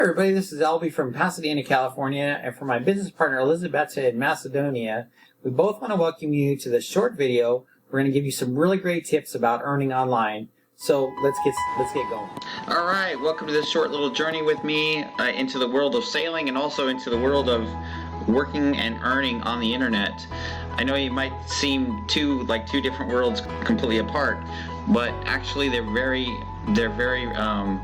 everybody, this is Albie from Pasadena, California, and for my business partner Elizabeth in Macedonia, we both want to welcome you to this short video. We're going to give you some really great tips about earning online. So let's get going. All right, welcome to this short little journey with me into the world of sailing and also into the world of working and earning on the internet. I know you might seem two different worlds completely apart, but actually they're very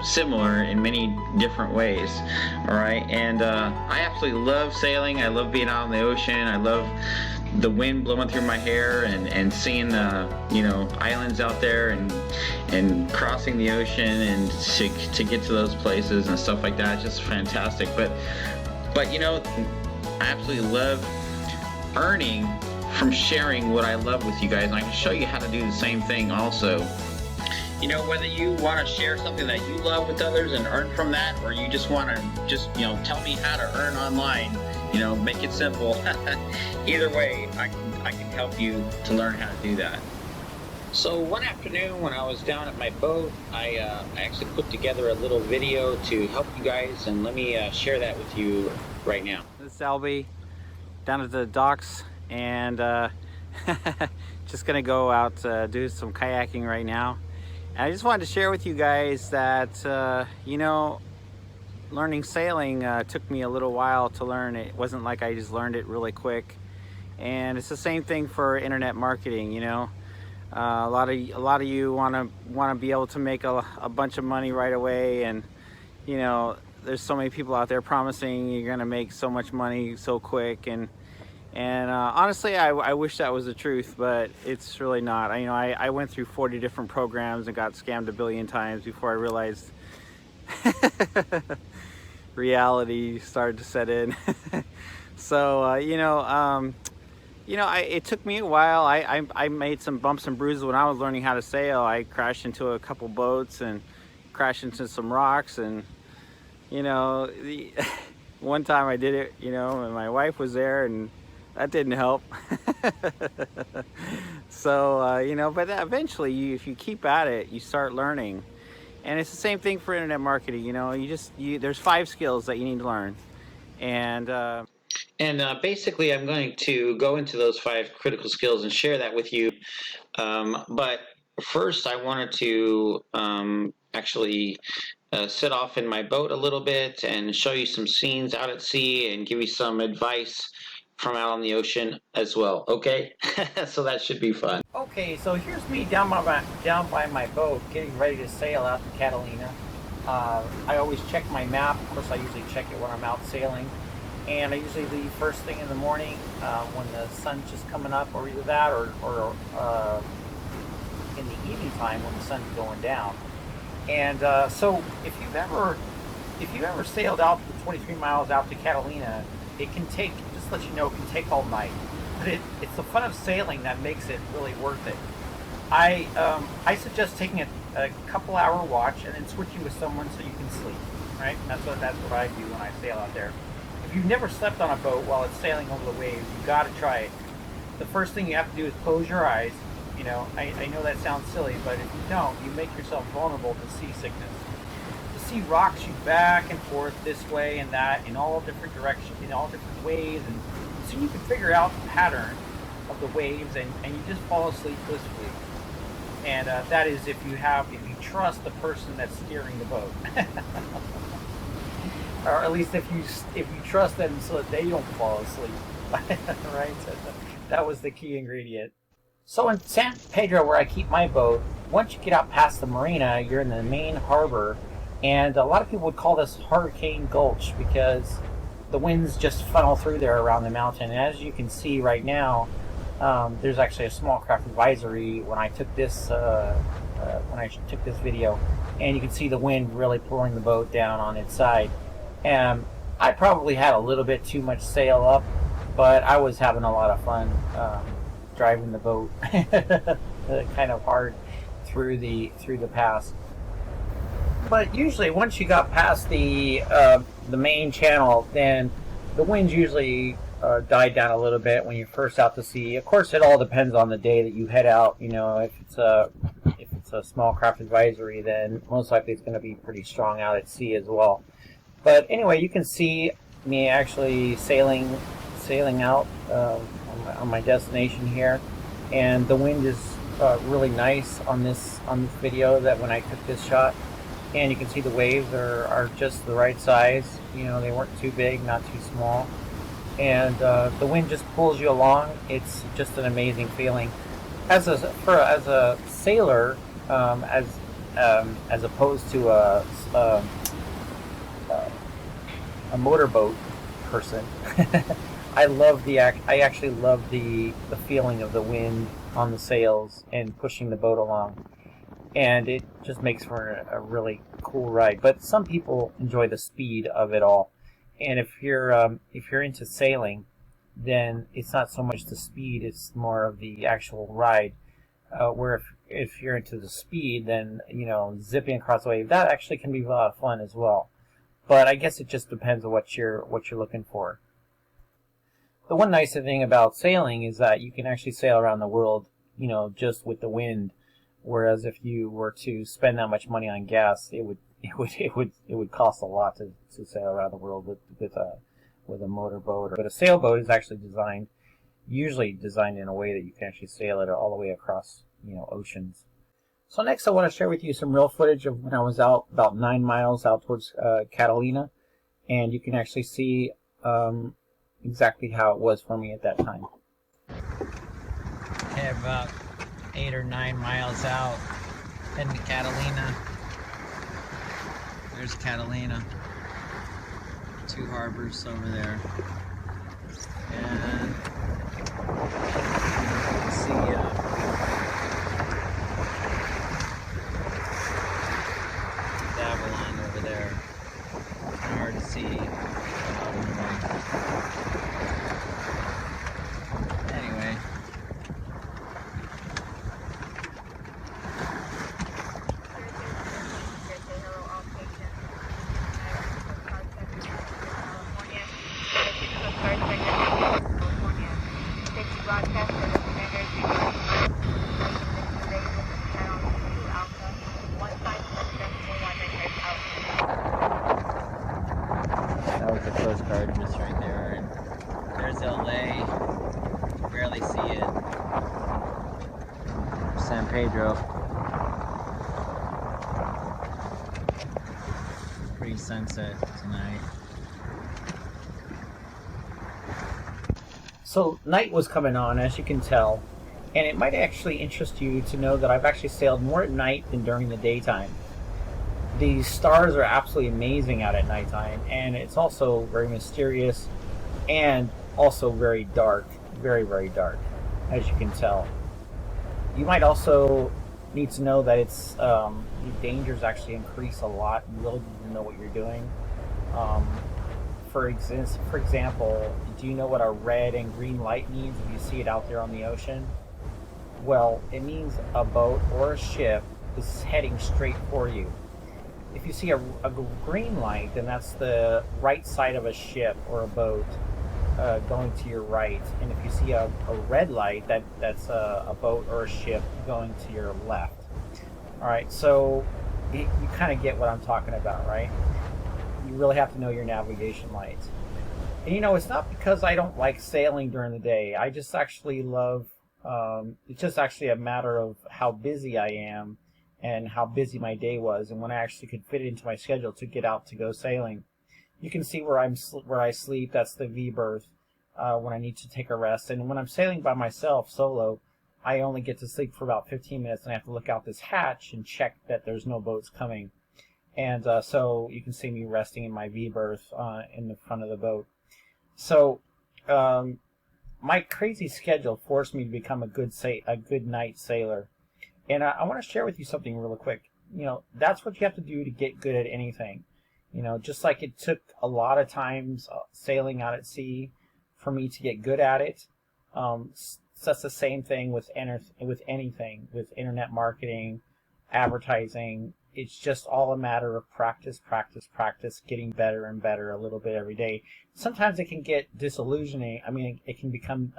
similar in many different ways. All right, and I absolutely love sailing. I love being out on the ocean. I love the wind blowing through my hair and seeing islands out there and crossing the ocean and to get to those places and stuff like that. It's just fantastic. But I absolutely love earning from sharing what I love with you guys, and I can show you how to do the same thing also. Whether you want to share something that you love with others and earn from that, or you just want to tell me how to earn online, make it simple. Either way, I can help you to learn how to do that. So one afternoon when I was down at my boat, I actually put together a little video to help you guys, and let me share that with you right now. This is Albie down at the docks, and just gonna go out do some kayaking right now. And I just wanted to share with you guys that learning sailing took me a little while to learn. It wasn't like I just learned it really quick, and it's the same thing for internet marketing. A lot of you want to be able to make a bunch of money right away, and there's so many people out there promising you're gonna make so much money so quick, and honestly, I wish that was the truth, but it's really not. I went through 40 different programs and got scammed a billion times before I realized reality started to set in. So it took me a while. I made some bumps and bruises when I was learning how to sail. I crashed into a couple boats and crashed into some rocks, and one time I did it, and my wife was there, and that didn't help. So but eventually, if you keep at it, you start learning. And it's the same thing for internet marketing. There's 5 skills that you need to learn, and basically I'm going to go into those 5 critical skills and share that with you. But first, I wanted to actually sit off in my boat a little bit and show you some scenes out at sea and give you some advice from out on the ocean as well. Okay, so that should be fun. Okay, so here's me down by my boat, getting ready to sail out to Catalina. I always check my map. Of course, I usually check it when I'm out sailing, and I usually leave first thing in the morning when the sun's just coming up, or either that, or in the evening time when the sun's going down. And so if you've ever sailed out the 23 miles out to Catalina, it can take, just to let you know, it can take all night. But it's the fun of sailing that makes it really worth it. I suggest taking a couple hour watch and then switching with someone so you can sleep, right? That's what I do when I sail out there. If you've never slept on a boat while it's sailing over the waves, you've got to try it. The first thing you have to do is close your eyes. I know that sounds silly, but if you don't, you make yourself vulnerable to seasickness. The sea rocks you back and forth this way and that in all different directions, in all different ways, and so you can figure out the pattern of the waves, and you just fall asleep blissfully. And that is if you trust the person that's steering the boat, or at least if you trust them so that they don't fall asleep. Right? So that was the key ingredient. So in San Pedro, where I keep my boat, once you get out past the marina, you're in the main harbor, and a lot of people would call this Hurricane Gulch because the winds just funnel through there around the mountain. And as you can see right now, there's actually a small craft advisory when I took this video, and you can see the wind really pulling the boat down on its side. And I probably had a little bit too much sail up, but I was having a lot of fun driving the boat kind of hard through the pass. But usually once you got past the main channel, then the winds usually died down a little bit when you're first out to sea. Of course, it all depends on the day that you head out. If it's a small craft advisory, then most likely it's going to be pretty strong out at sea as well. But anyway, you can see me actually sailing out on my destination here, and the wind is really nice on this video that when I took this shot, and you can see the waves are just the right size. You know, they weren't too big, not too small, and the wind just pulls you along. It's just an amazing feeling. As a sailor, as opposed to a motorboat person, I actually love the feeling of the wind on the sails and pushing the boat along, and it just makes for a really cool ride. But some people enjoy the speed of it all, and if you're into sailing, then it's not so much the speed; it's more of the actual ride. Where if you're into the speed, then you know, zipping across the wave, that actually can be a lot of fun as well. But I guess it just depends on what you're looking for. The one nice thing about sailing is that you can actually sail around the world, you know, just with the wind. Whereas if you were to spend that much money on gas, it would cost a lot to sail around the world with a motorboat. But a sailboat is actually usually designed in a way that you can actually sail it all the way across, you know, oceans. So next I want to share with you some real footage of when I was out about 9 miles out towards Catalina, and you can actually see exactly how it was for me at that time. Okay, about 8 or 9 miles out, heading to Catalina. There's Catalina. 2 harbors over there. And you can see Avalon over there. Kind of hard to see. Anyway. That was the Coast Guard just right there. And there's LA. You can barely see it. San Pedro. Pretty sunset tonight. So night was coming on, as you can tell, and it might actually interest you to know that I've actually sailed more at night than during the daytime. The stars are absolutely amazing out at nighttime, and it's also very mysterious and also very dark, very, very dark, as you can tell. You might also need to know that it's the dangers actually increase a lot. You really need to know what you're doing. For example, do you know what a red and green light means if you see it out there on the ocean? Well, it means a boat or a ship is heading straight for you. If you see a green light, then that's the right side of a ship or a boat going to your right. And if you see a red light, that's a boat or a ship going to your left. All right, so you kind of get what I'm talking about, right? You really have to know your navigation lights. And you know, it's not because I don't like sailing during the day. I just actually love, it's just actually a matter of how busy I am and how busy my day was, and when I actually could fit it into my schedule to get out to go sailing. You can see where I sleep. That's the V berth when I need to take a rest. And when I'm sailing by myself, solo, I only get to sleep for about 15 minutes, and I have to look out this hatch and check that there's no boats coming. And so you can see me resting in my V berth in the front of the boat. So my crazy schedule forced me to become a good night sailor. And I want to share with you something really quick. You know, that's what you have to do to get good at anything. You know, just like it took a lot of times sailing out at sea for me to get good at it. That's the same thing with anything, with internet marketing, advertising. It's just all a matter of practice, getting better and better a little bit every day. Sometimes it can get disillusioning. I mean, it can become,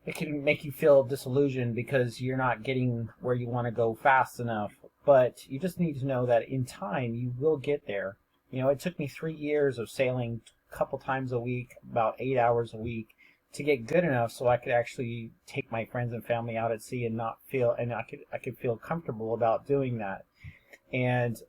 it can make you feel disillusioned because you're not getting where you want to go fast enough. But you just need to know that in time you will get there. You know, it took me 3 years of sailing a couple times a week, about 8 hours a week, to get good enough so I could actually take my friends and family out at sea and not feel, and I could feel comfortable about doing that. And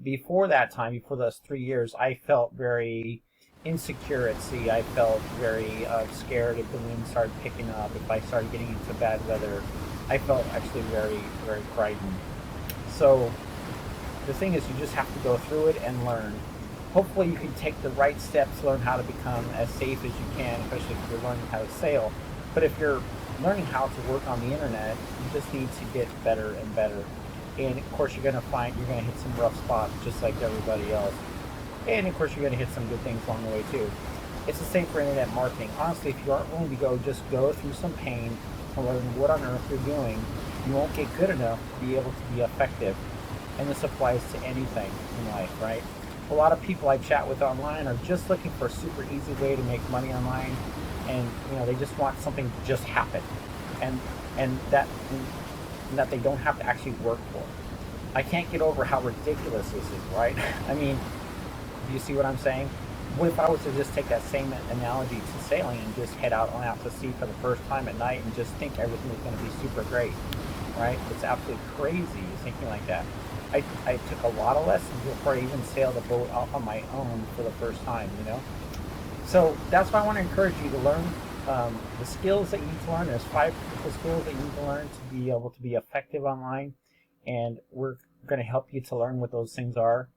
before that time, before those 3 years, I felt very insecure at sea. I felt very scared if the wind started picking up, if I started getting into bad weather. I felt actually very, very frightened. So the thing is, you just have to go through it and learn. Hopefully you can take the right steps to learn how to become as safe as you can, especially if you're learning how to sail. But if you're learning how to work on the internet, you just need to get better and better. And of course you're going to hit some rough spots just like everybody else. And of course you're going to hit some good things along the way too. It's the same for internet marketing. Honestly, if you aren't willing to just go through some pain and learn what on earth you're doing, you won't get good enough to be able to be effective. And this applies to anything in life, right? A lot of people I chat with online are just looking for a super easy way to make money online, and they just want something to just happen, and that they don't have to actually work for. I can't get over how ridiculous this is, right? I mean, do you see what I'm saying? What if I was to just take that same analogy to sailing and just head out to sea for the first time at night and just think everything was going to be super great, right? It's absolutely crazy thinking like that. I took a lot of lessons before I even sailed a boat off on my own for the first time, So that's why I want to encourage you to learn the skills that you need to learn. There's 5 critical skills that you need to learn to be able to be effective online, and we're going to help you to learn what those things are.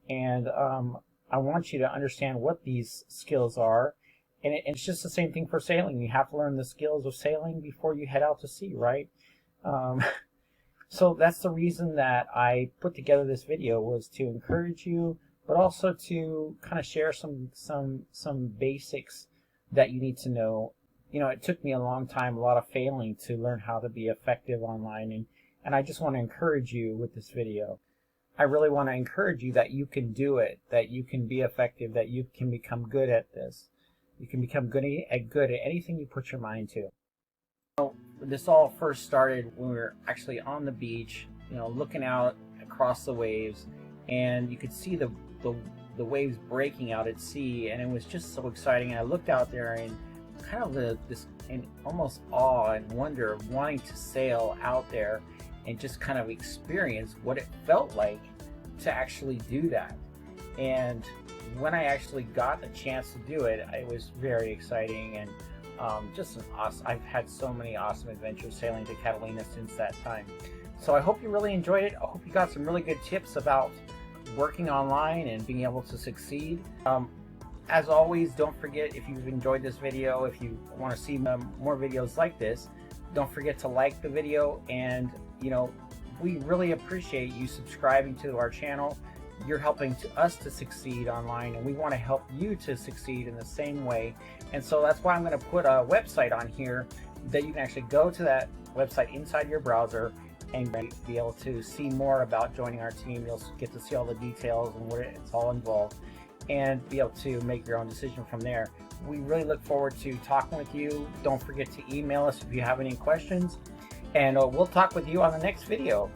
And I want you to understand what these skills are. And it's just the same thing for sailing. You have to learn the skills of sailing before you head out to sea, right? So that's the reason that I put together this video, was to encourage you, but also to kind of share some basics that you need to know. It took me a long time, a lot of failing, to learn how to be effective online, and I just want to encourage you with this video. I really want to encourage you that you can do it, that you can be effective, that you can become good at this. You can become good at anything you put your mind to. This all first started when we were actually on the beach, looking out across the waves, and you could see the waves breaking out at sea, and it was just so exciting. And I looked out there and kind of this in almost awe and wonder of wanting to sail out there and just kind of experience what it felt like to actually do that. And when I actually got the chance to do it, it was very exciting, and just an awesome. I've had so many awesome adventures sailing to Catalina since that time. So I hope you really enjoyed it. I hope you got some really good tips about working online and being able to succeed. As always, don't forget, if you've enjoyed this video, if you want to see more videos like this, don't forget to like the video, and we really appreciate you subscribing to our channel. You're helping us to succeed online, and we want to help you to succeed in the same way. And so that's why I'm going to put a website on here that you can actually go to that website inside your browser and be able to see more about joining our team. You'll get to see all the details and what it's all involved, and be able to make your own decision from there. We really look forward to talking with you. Don't forget to email us if you have any questions, and we'll talk with you on the next video.